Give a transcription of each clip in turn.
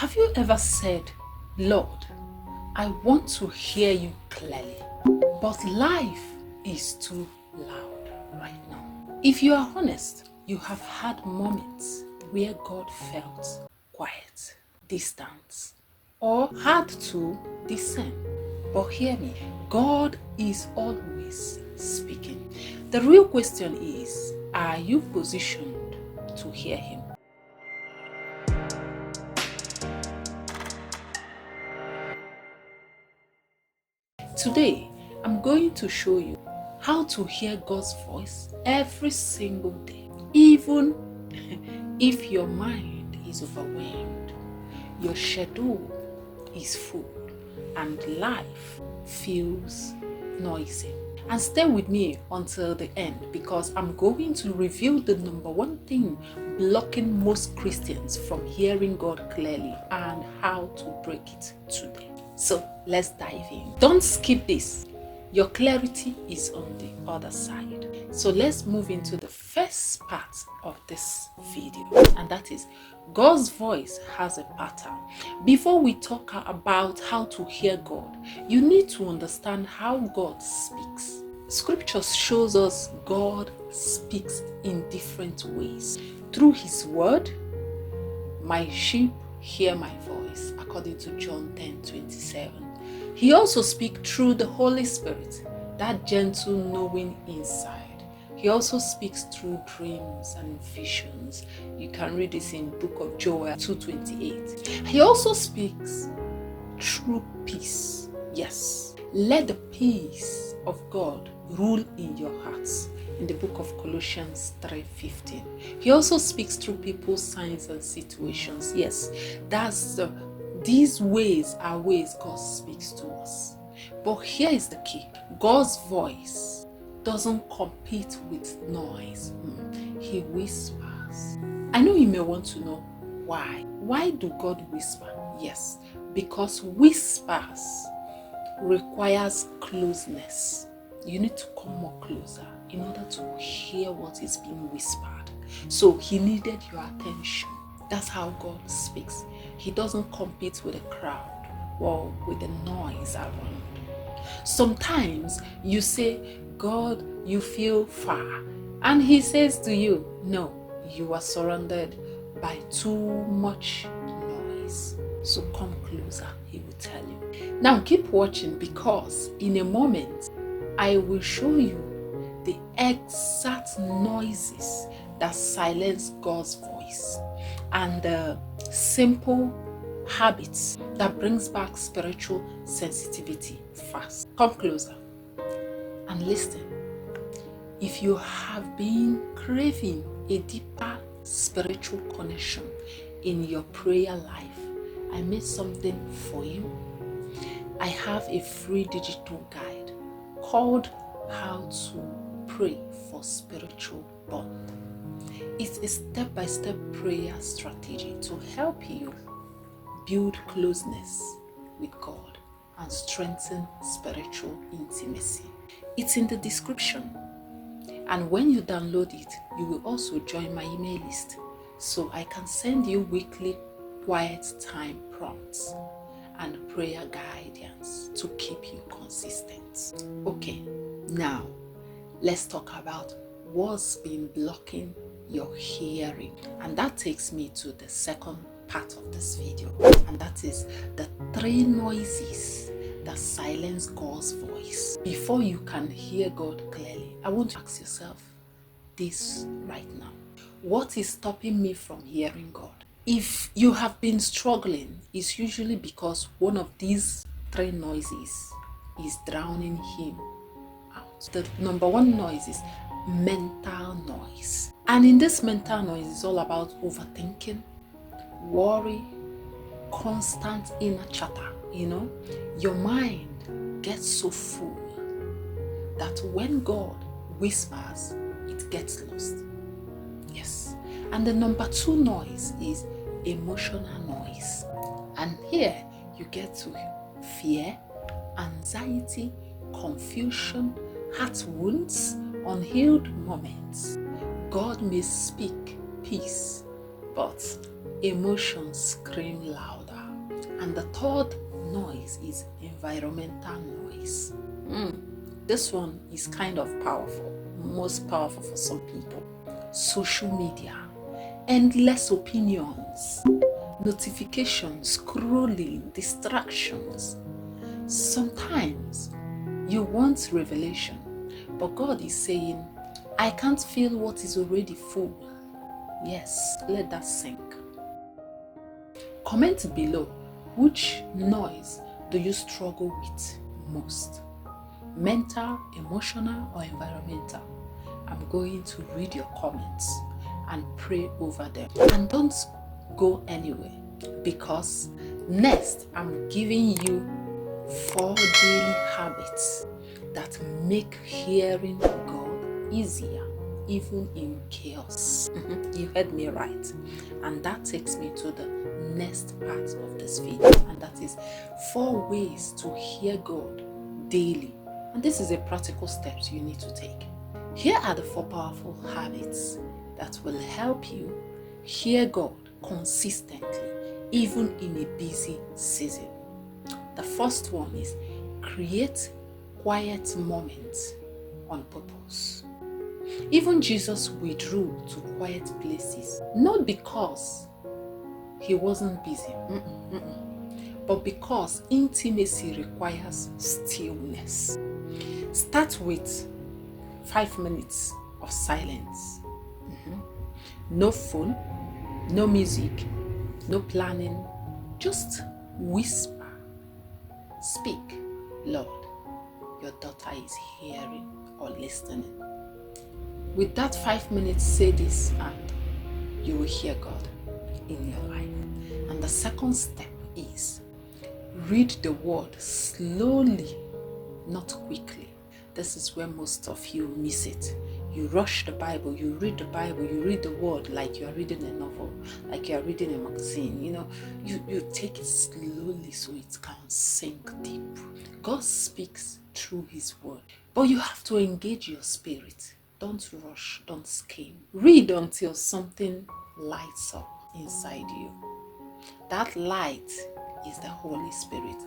Have you ever said, Lord, I want to hear you clearly, but life is too loud right now? If you are honest, you have had moments where God felt quiet, distant, or had to discern. But hear me, God is always speaking. The real question is, are you positioned to hear Him? Today, I'm going to show you how to hear God's voice every single day, even if your mind is overwhelmed, your schedule is full, and life feels noisy. And stay with me until the end, because I'm going to reveal the number one thing blocking most Christians from hearing God clearly and how to break it today. So let's dive in. Don't skip this. Your clarity is on the other side. So let's move into the first part of this video, and that is God's voice has a pattern. Before we talk about how to hear God, you need to understand how God speaks. Scripture shows us God speaks in different ways. Through His word, my sheep hear my voice, according to John 10:27. He also speaks through the Holy Spirit, that gentle knowing inside. He also speaks through dreams and visions. You can read this in book of Joel 2:28. He also speaks through peace. Yes, let the peace of God rule in your hearts, in the book of Colossians 3:15. He also speaks through people, signs, and situations. Yes, these ways are ways God speaks to us. But here is the key. God's voice doesn't compete with noise. He whispers. I know you may want to know why. Why do God whisper? Yes, because whispers requires closeness. You need to come more closer in order to hear what is being whispered. So He needed your attention. That's how God speaks. He doesn't compete with a crowd or with the noise around. Sometimes you say, God, you feel far. And He says to you, no, you are surrounded by too much noise. So come closer, He will tell you. Now keep watching, because in a moment, I will show you the exact noises that silence God's voice and the simple habits that brings back spiritual sensitivity fast. Come closer and listen. If you have been craving a deeper spiritual connection in your prayer life, I made something for you. I have a free digital guide called How to Pray for Spiritual Bond. It's a step-by-step prayer strategy to help you build closeness with God and strengthen spiritual intimacy. It's in the description. And when you download it, you will also join my email list, so I can send you weekly quiet time prompts and prayer guidance to keep you consistent. Okay, now let's talk about what's been blocking your hearing. And that takes me to the second part of this video, and that is the 3 noises that silence God's voice. Before you can hear God clearly, I want to ask yourself this right now. What is stopping me from hearing God? If you have been struggling, it's usually because one of these 3 noises is drowning Him out. The number 1 noise is mental noise. And in this mental noise, it's all about overthinking, worry, constant inner chatter. Your mind gets so full that when God whispers, it gets lost. Yes. And the number 2 noise is emotional noise. And here you get to fear, anxiety, confusion, heart wounds, unhealed moments. God may speak peace, but emotions scream louder. And the third noise is environmental noise. This one is kind of powerful, most powerful for some people. Social media, endless opinions, notifications, scrolling, distractions. Sometimes you want revelation, but God is saying, I can't feel what is already full. Yes, let that sink. Comment below, which noise do you struggle with most? Mental, emotional, or environmental? I'm going to read your comments and pray over them. And don't go anywhere, because next I'm giving you 4 daily habits that make hearing God easier, even in chaos. You heard me right. And that takes me to the next part of this video, and that is 4 ways to hear God daily. And this is a practical steps you need to take. Here are the 4 powerful habits that will help you hear God consistently, even in a busy season. The first one is create quiet moments on purpose. Even Jesus withdrew to quiet places, not because he wasn't busy, but because intimacy requires stillness. Start with 5 minutes of silence. No phone, no music, no planning, just whisper. Speak, Lord, your daughter is hearing or listening. With that 5 minutes, say this and you will hear God in your life. And the second step is read the word slowly, not quickly. This is where most of you miss it. You rush the Bible, you read the word like you are reading a novel, like you are reading a magazine. You take it slowly so it can sink deep. God speaks through his word, but you have to engage your spirit. Don't rush, don't skim. Read until something lights up inside you. That light is the Holy Spirit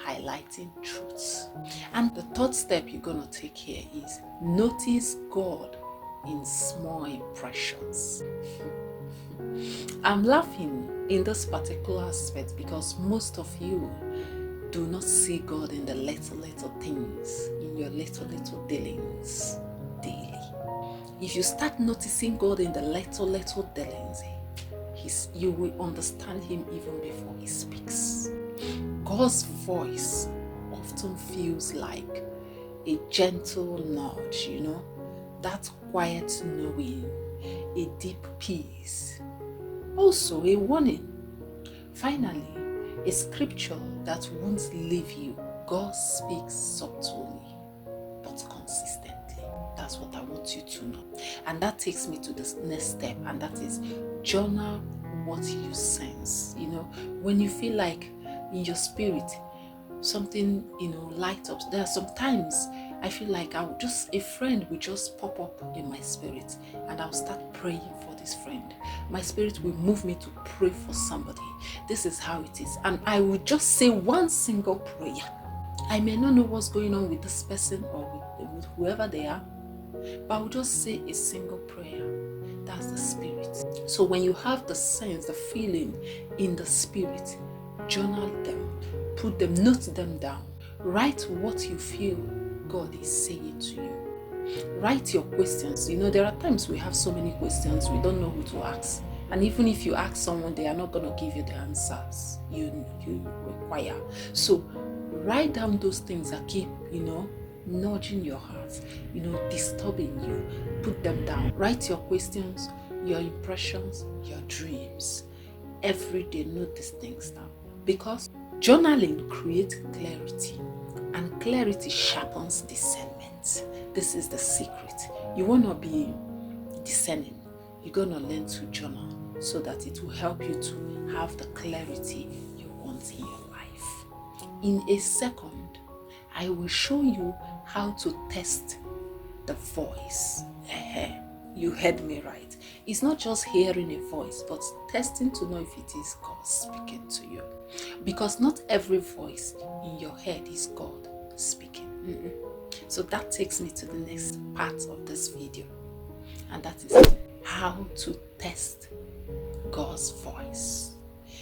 highlighting truths. And the third step you're going to take here is notice God in small impressions. I'm laughing in this particular aspect because most of you do not see God in the little things, in your little dealings daily. If you start noticing God in the little dealings, you will understand him even before he speaks. God's voice often feels like a gentle nudge, that quiet knowing, a deep peace, also a warning. Finally, a scripture that won't leave you. God speaks subtly but consistently. That's what I want you to know. And that takes me to the next step, and that is journal what you sense. When you feel like in your spirit something light up. There are sometimes I feel like a friend will just pop up in my spirit, and I'll start praying for this friend. My spirit will move me to pray for somebody. This is how it is. And I will just say one single prayer. I may not know what's going on with this person or with whoever they are, but I will just say a single prayer. That's the spirit. So when you have the sense, the feeling in the spirit, journal them, put them, note them down. Write what you feel God is saying to you. Write your questions. There are times we have so many questions, we don't know who to ask. And even if you ask someone, they are not going to give you the answers you require. So write down those things that keep, nudging your heart, disturbing you. Put them down. Write your questions, your impressions, your dreams. Every day, note these things down. Because journaling creates clarity, and clarity sharpens discernment. This is the secret. You want to be discerning. You're going to learn to journal so that it will help you to have the clarity you want in your life. In a second, I will show you how to test the voice. You heard me right. It's not just hearing a voice, but testing to know if it is God speaking to you. Because not every voice in your head is God speaking. So that takes me to the next part of this video, and that is how to test God's voice.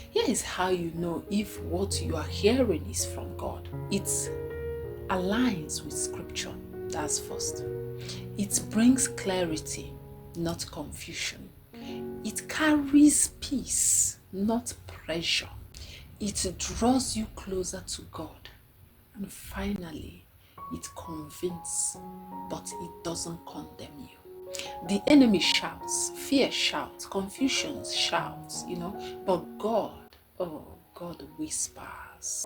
Here is how you know if what you are hearing is from God. It aligns with scripture. That's first. It brings clarity, not confusion. It carries peace, not pressure. It draws you closer to God. And finally, it convinces, but it doesn't condemn you. The enemy shouts, fear shouts, confusion shouts, but God whispers,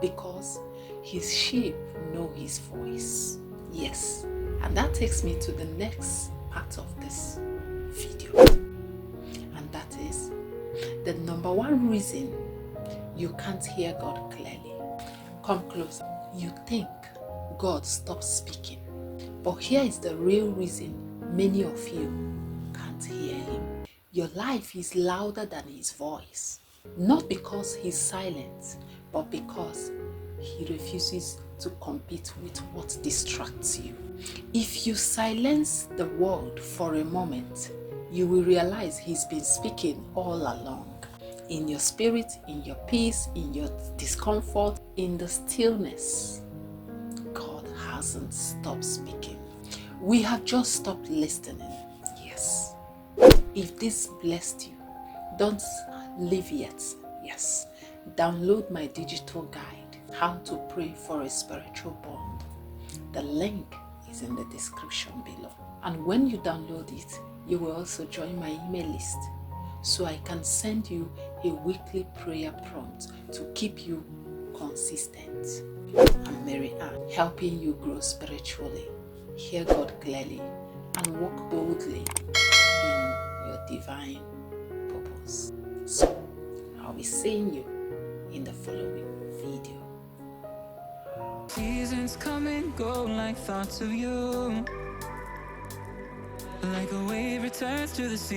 because his sheep know his voice. Yes, and that takes me to the next part of this video, and that is the number one reason you can't hear God clearly. Come closer. You think God stopped speaking, but here is the real reason many of you can't hear him. Your life is louder than his voice, not because he's silent, but because he refuses to compete with what distracts you. If you silence the world for a moment, you will realize he's been speaking all along. In your spirit, in your peace, in your discomfort, in the stillness, God hasn't stopped speaking. We have just stopped listening. Yes. If this blessed you, don't leave yet. Yes. Download my digital guide, How to Pray for a Spiritual Bond. The link is in the description below. And when you download it, you will also join my email list, so I can send you a weekly prayer prompt to keep you consistent. I'm Mary Ann, helping you grow spiritually, hear God clearly, and walk boldly in your divine purpose. So, I'll be seeing you in the following video. Seasons come and go like thoughts of you, like a wave returns to the sea.